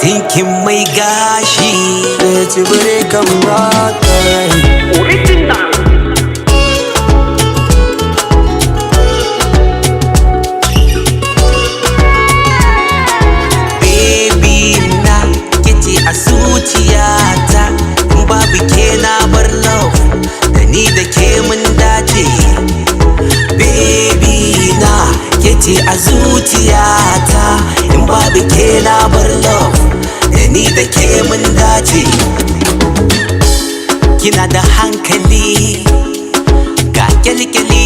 dinkin mai gashi da tsibiri kan bakai Original. baby na kece a zuciyata in babu ke na bar love da ni da ke mun dace baby na kece a zuciyata in babu ke na bar love da ni da ke mun dace kina da hankali ga kyalkyali